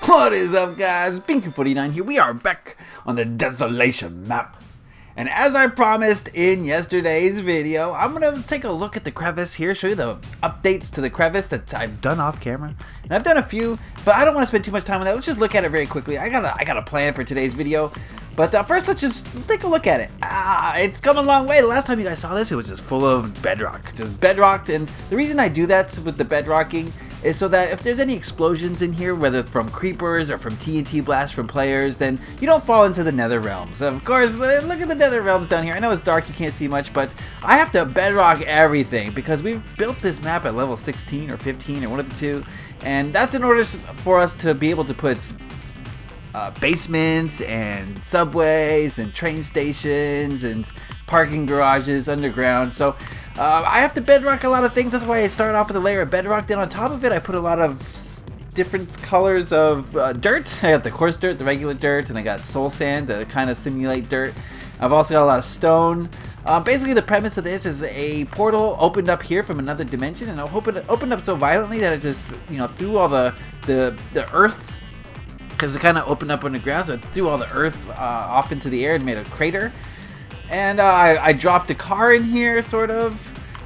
What is up, guys? Beancrew49 here. We are back on the Desolation map. And as I promised in yesterday's video, I'm going to take a look at the crevice here, show you the updates to the crevice that I've done off camera. And I've done a few, but I don't want to spend too much time on that. Let's just look at it very quickly. I got a plan for today's video. But first, let's just take a look at it. It's come a long way. The last time you guys saw this, it was just full of bedrock. Just bedrocked. And the reason I do that with the bedrocking is so that if there's any explosions in here, whether from creepers or from TNT blasts from players, then you don't fall into the nether realms. Of course, look at the nether realms down here. I know it's dark, you can't see much, but I have to bedrock everything because we've built this map at level 16 or 15 or one of the two. And that's in order for us to be able to put basements and subways and train stations and parking garages underground. So I have to bedrock a lot of things. That's why I started off with a layer of bedrock. Then on top of it, I put a lot of different colors of dirt. I got the coarse dirt, the regular dirt, and I got soul sand to kind of simulate dirt. I've also got a lot of stone. Basically, the premise of this is a portal opened up here from another dimension, and it opened up so violently that it just, threw all the earth, because it kind of opened up on the ground, so it threw all the earth off into the air and made a crater. And I dropped a car in here, sort of.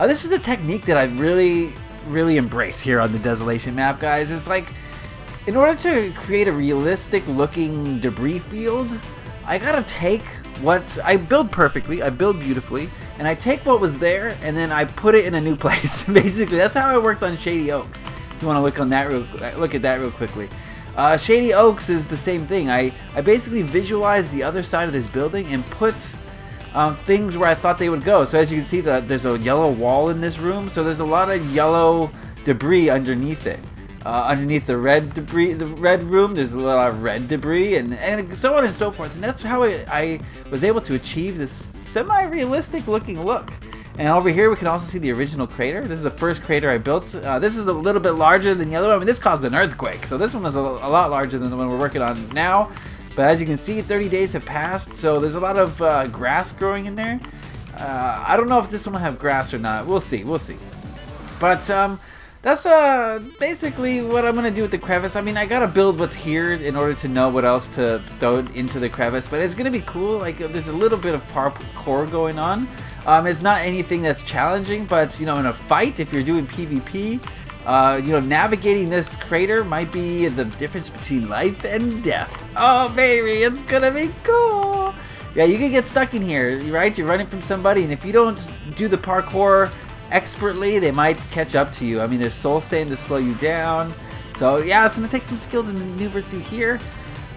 This is a technique that I really embrace here on the Desolation map, guys. It's like, in order to create a realistic looking debris field, I gotta take what I build perfectly, I build beautifully, and I take what was there and then I put it in a new place. Basically, that's how I worked on Shady Oaks. If you want to look at that real quickly. Shady Oaks is the same thing. I basically visualized the other side of this building and put things where I thought they would go. So as you can see, there's a yellow wall in this room, so there's a lot of yellow debris underneath it. Underneath the red debris, the red room, there's a lot of red debris, and so on and so forth. And that's how I was able to achieve this semi-realistic looking look. And over here we can also see the original crater. This is the first crater I built. This is a little bit larger than the other one. I mean, this caused an earthquake, so this one was a lot larger than the one we're working on now. But as you can see, 30 days have passed, so there's a lot of grass growing in there. I don't know if this one will have grass or not. We'll see. But that's basically what I'm gonna do with the crevice. I mean, I gotta build what's here in order to know what else to throw into the crevice. But it's gonna be cool. Like, there's a little bit of parkour going on. It's not anything that's challenging, but in a fight, if you're doing PvP, navigating this crater might be the difference between life and death. Oh baby, it's gonna be cool. Yeah, you can get stuck in here, right? You're running from somebody, and if you don't do the parkour expertly, they might catch up to you. I mean, there's soul sand to slow you down. So yeah, it's gonna take some skill to maneuver through here.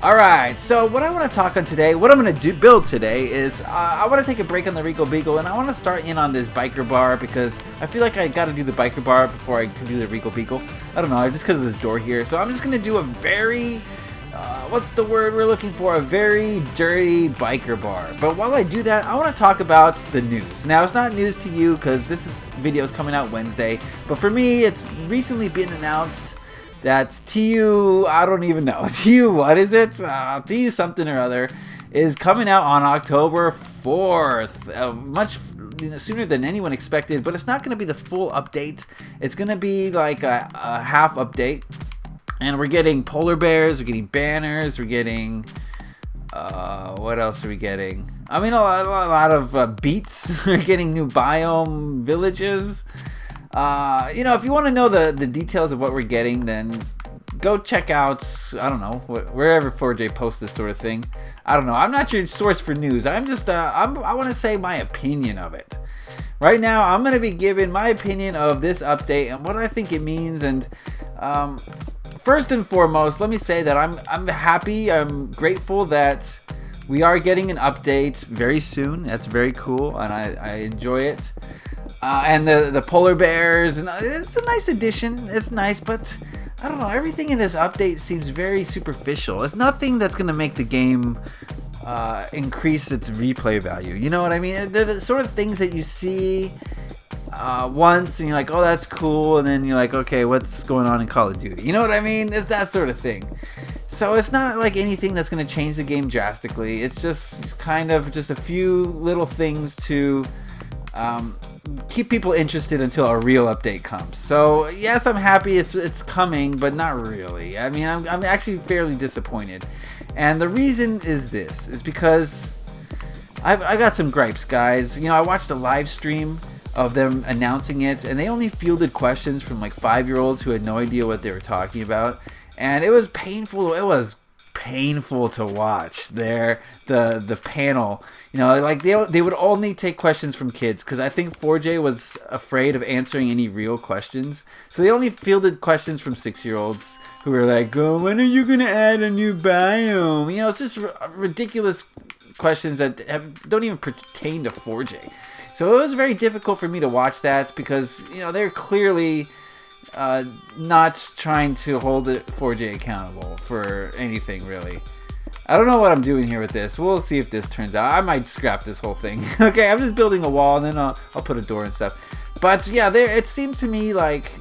Alright, so what I want to talk on today, what I'm going to build today is, I want to take a break on the Regal Beagle, and I want to start in on this biker bar, because I feel like I got to do the biker bar before I can do the Regal Beagle. I don't know, just because of this door here. So I'm just going to do a very, what's the word we're looking for? A very dirty biker bar. But while I do that, I want to talk about the news. Now, it's not news to you, because this video is coming out Wednesday, but for me, it's recently been announced that I don't even know. What is it? TU something or other is coming out on October 4th. Much sooner than anyone expected, but it's not going to be the full update. It's going to be like a half update. And we're getting polar bears, we're getting banners, we're getting... what else are we getting? I mean, a lot of beats. We're getting new biome villages. If you want to know the details of what we're getting, then go check out, I don't know, wherever 4J posts this sort of thing. I don't know. I'm not your source for news. I'm just, I want to say my opinion of it. Right now, I'm going to be giving my opinion of this update and what I think it means. And first and foremost, let me say that I'm happy, I'm grateful that we are getting an update very soon. That's very cool, and I enjoy it. And the polar bears, and it's a nice addition. It's nice, but I don't know. Everything in this update seems very superficial. It's nothing that's going to make the game increase its replay value. You know what I mean? They're the sort of things that you see once, and you're like, oh, that's cool. And then you're like, okay, what's going on in Call of Duty? You know what I mean? It's that sort of thing. So it's not like anything that's going to change the game drastically. It's just kind of just a few little things to keep people interested until a real update comes. So yes, I'm happy it's coming, but not really. I mean, I'm actually fairly disappointed, and the reason is because I got some gripes, guys. You know, I watched a live stream of them announcing it, and they only fielded questions from like 5-year-olds who had no idea what they were talking about, and it was painful. It was painful to watch the panel. You know, like they would only take questions from kids, because I think 4J was afraid of answering any real questions, so they only fielded questions from 6-year-olds who were like, "Oh, when are you gonna add a new biome?" You know, it's just ridiculous questions that don't even pertain to 4J. So it was very difficult for me to watch that, because, you know, they're clearly not trying to hold 4J accountable for anything, really. I don't know what I'm doing here with this. We'll see if this turns out. I might scrap this whole thing. Okay, I'm just building a wall, and then I'll put a door and stuff. But yeah, it seemed to me like,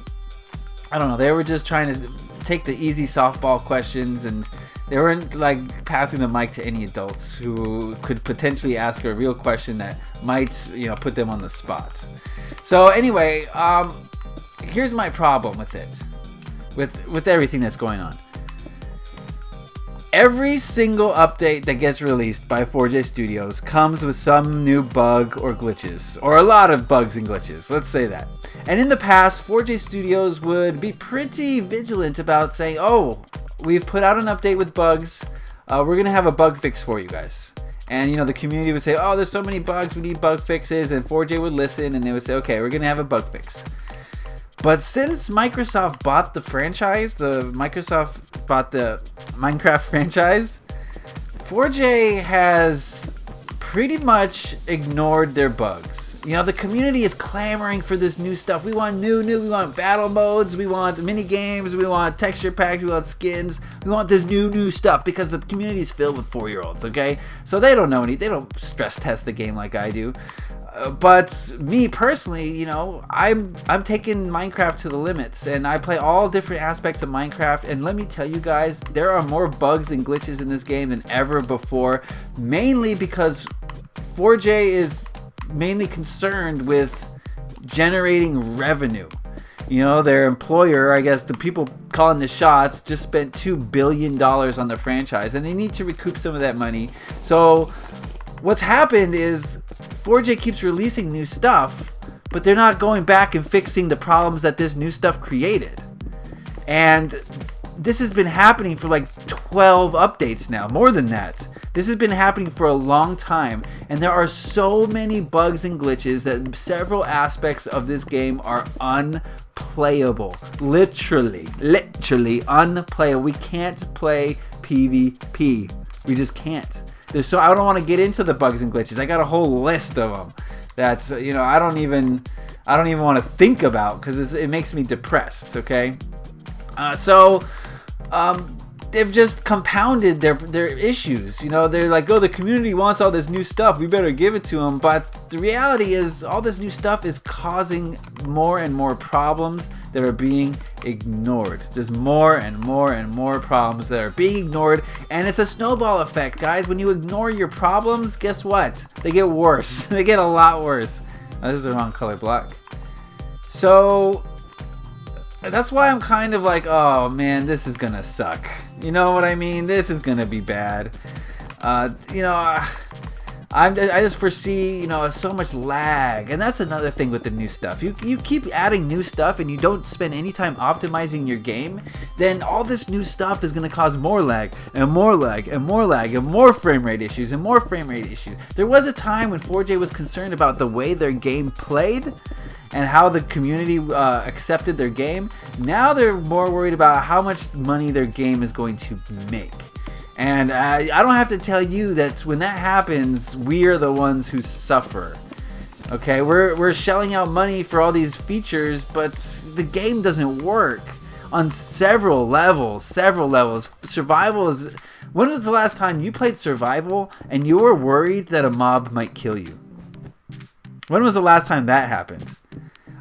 I don't know, they were just trying to take the easy softball questions, and they weren't like passing the mic to any adults who could potentially ask a real question that might, you know, put them on the spot. So anyway, here's my problem with it, with everything that's going on. Every single update that gets released by 4J Studios comes with some new bug or glitches, or a lot of bugs and glitches, let's say that. And in the past, 4J Studios would be pretty vigilant about saying, "Oh, we've put out an update with bugs. We're going to have a bug fix for you guys." And, you know, the community would say, "Oh, there's so many bugs, we need bug fixes." And 4J would listen, and they would say, "Okay, we're going to have a bug fix." But since Microsoft bought the franchise, Microsoft bought the Minecraft franchise, 4J has pretty much ignored their bugs. You know, the community is clamoring for this new stuff. We want we want battle modes, we want mini games, we want texture packs, we want skins, we want this new stuff, because the community is filled with 4-year-olds, okay? So they don't know they don't stress test the game like I do. But me personally, you know, I'm taking Minecraft to the limits, and I play all different aspects of Minecraft, and let me tell you guys, there are more bugs and glitches in this game than ever before, mainly because 4J is mainly concerned with generating revenue. You know, their employer, I guess the people calling the shots, just spent $2 billion on the franchise, and they need to recoup some of that money. So what's happened is 4J keeps releasing new stuff, but they're not going back and fixing the problems that this new stuff created. And this has been happening for like 12 updates now, more than that. This has been happening for a long time, and there are so many bugs and glitches that several aspects of this game are unplayable. Literally unplayable. We can't play PvP. We just can't. So I don't want to get into the bugs and glitches. I got a whole list of them that's, you know, I don't even want to think about, because it makes me depressed. Okay, they've just compounded their issues. You know, they're like, "Oh, the community wants all this new stuff, we better give it to them." But the reality is, all this new stuff is causing more and more problems that are being ignored. There's more and more problems that are being ignored, and it's a snowball effect, guys. When you ignore your problems, guess what? They get worse. They get a lot worse. Oh, this is the wrong color block. So that's why I'm kind of like, oh man, this is gonna suck. You know what I mean? This is gonna be bad. You know, I just foresee, you know, so much lag, and that's another thing with the new stuff. You keep adding new stuff, and you don't spend any time optimizing your game, then all this new stuff is gonna cause more lag, and more lag, and more lag, and more frame rate issues, and more frame rate issues. There was a time when 4J was concerned about the way their game played, and how the community accepted their game. Now they're more worried about how much money their game is going to make. And I don't have to tell you that when that happens, we are the ones who suffer. Okay, we're shelling out money for all these features, but the game doesn't work on several levels. Survival is... When was the last time you played survival and you were worried that a mob might kill you? When was the last time that happened?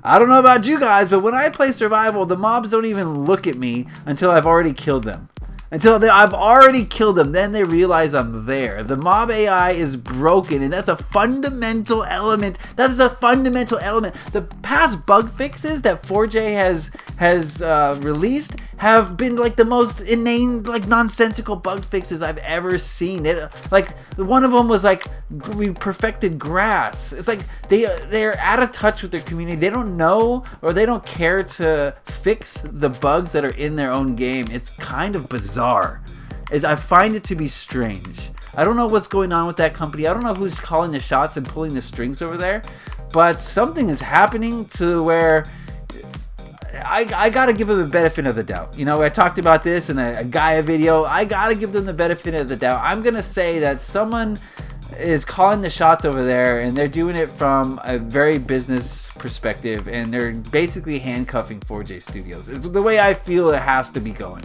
I don't know about you guys, but when I play survival, the mobs don't even look at me until I've already killed them. I've already killed them. Then they realize I'm there. The mob AI is broken, and that's a fundamental element. That is a fundamental element. The past bug fixes that 4J has released have been like the most inane, like nonsensical bug fixes I've ever seen. Like one of them was like we perfected grass. It's like they're out of touch with their community. They don't know or they don't care to fix the bugs that are in their own game. It's kind of bizarre. I find it to be strange. I don't know what's going on with that company. I don't know who's calling the shots and pulling the strings over there, but something is happening to where I gotta give them the benefit of the doubt. You know, I talked about this in a Gaia video. I gotta give them the benefit of the doubt. I'm gonna say that someone is calling the shots over there, and they're doing it from a very business perspective, and they're basically handcuffing 4J Studios. It's the way I feel it has to be going.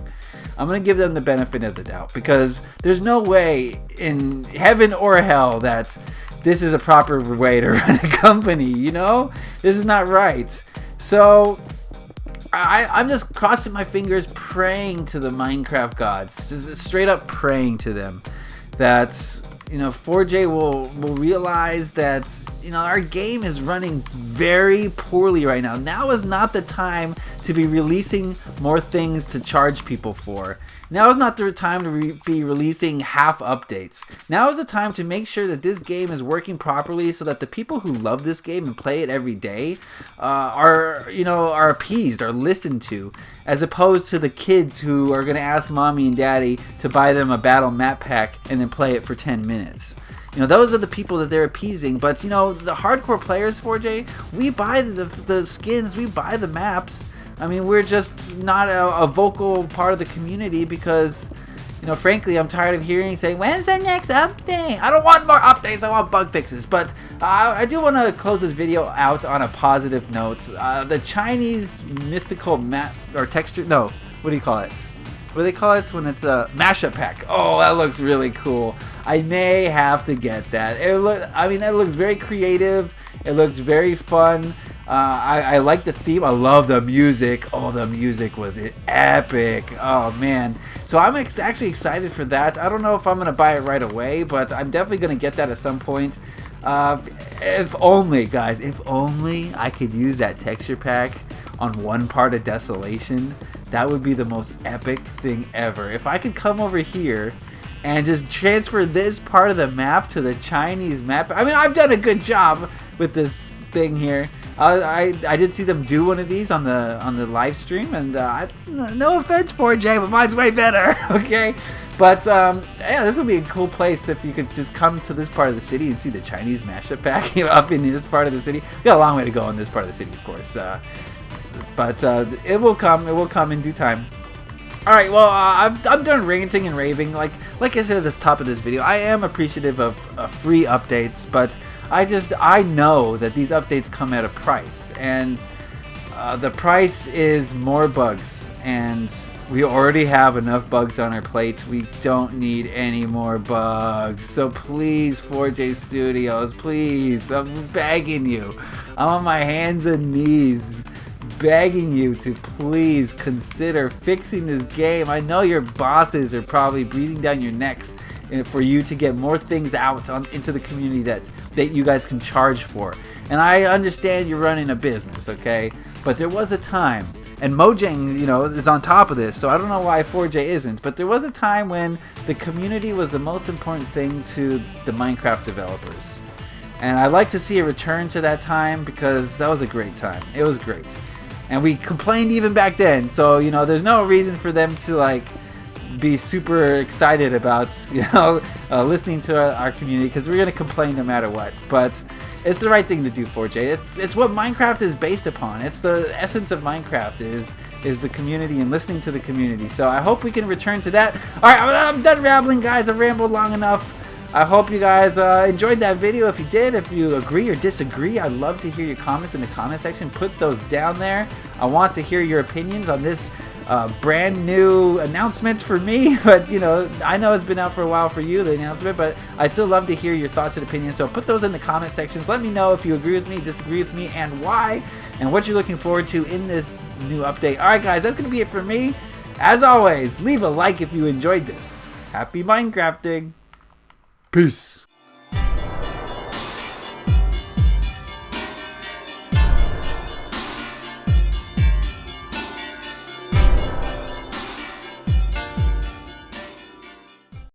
I'm gonna give them the benefit of the doubt because there's no way in heaven or hell that this is a proper way to run a company. You know, this is not right. So I'm just crossing my fingers, praying to the Minecraft gods, just straight up praying to them that, you know, 4J will realize that, you know, our game is running very poorly right now. Now is not the time to be releasing more things to charge people for. Now is not the time to be releasing half updates. Now is the time to make sure that this game is working properly so that the people who love this game and play it every day are appeased, are listened to, as opposed to the kids who are going to ask mommy and daddy to buy them a battle map pack and then play it for 10 minutes. You know, those are the people that they're appeasing. But, you know, the hardcore players, 4J, we buy the skins, we buy the maps. I mean, we're just not a vocal part of the community because, you know, frankly, I'm tired of hearing saying, when's the next update? I don't want more updates, I want bug fixes. But I do want to close this video out on a positive note. The Chinese mythical map or texture, no, what do you call it? What do they call it when it's a mashup pack? Oh, that looks really cool. I may have to get that. That looks very creative. It looks very fun. I like the theme. I love the music. Oh, the music was epic. Oh, man. So I'm actually excited for that. I don't know if I'm going to buy it right away, but I'm definitely going to get that at some point. If only, guys, if only I could use that texture pack on one part of Desolation. That would be the most epic thing ever. If I could come over here and just transfer this part of the map to the Chinese map. I mean, I've done a good job with this thing here. I did see them do one of these on the live stream, and no offense 4J, but mine's way better. Okay, but yeah, this would be a cool place if you could just come to this part of the city and see the Chinese mashup pack up in this part of the city. We got a long way to go in this part of the city, of course, but it will come. It will come in due time. All right, well, I'm done ranting and raving. Like I said at the top of this video, I am appreciative of free updates, but I know that these updates come at a price, and the price is more bugs, and we already have enough bugs on our plate. We don't need any more bugs. So please, 4J Studios, please, I'm begging you. I'm on my hands and knees begging you to please consider fixing this game. I know your bosses are probably breathing down your necks for you to get more things out into the community that you guys can charge for. And I understand you're running a business, okay? But there was a time, and Mojang, you know, is on top of this, so I don't know why 4J isn't, but there was a time when the community was the most important thing to the Minecraft developers. And I'd like to see a return to that time because that was a great time. It was great. And we complained even back then, so, you know, there's no reason for them to, like, be super excited about, you know, listening to our community, because we're going to complain no matter what. But it's the right thing to do, 4J. It's what Minecraft is based upon. It's the essence of Minecraft is the community and listening to the community. So I hope we can return to that. All right, I'm done rambling, guys. I've rambled long enough. I hope you guys enjoyed that video. If you did, if you agree or disagree, I'd love to hear your comments in the comment section. Put those down there. I want to hear your opinions on this brand new announcement for me. But, you know, I know it's been out for a while for you, the announcement, but I'd still love to hear your thoughts and opinions. So put those in the comment sections. Let me know if you agree with me, disagree with me, and why, and what you're looking forward to in this new update. All right, guys, that's going to be it for me. As always, leave a like if you enjoyed this. Happy Minecrafting. Peace.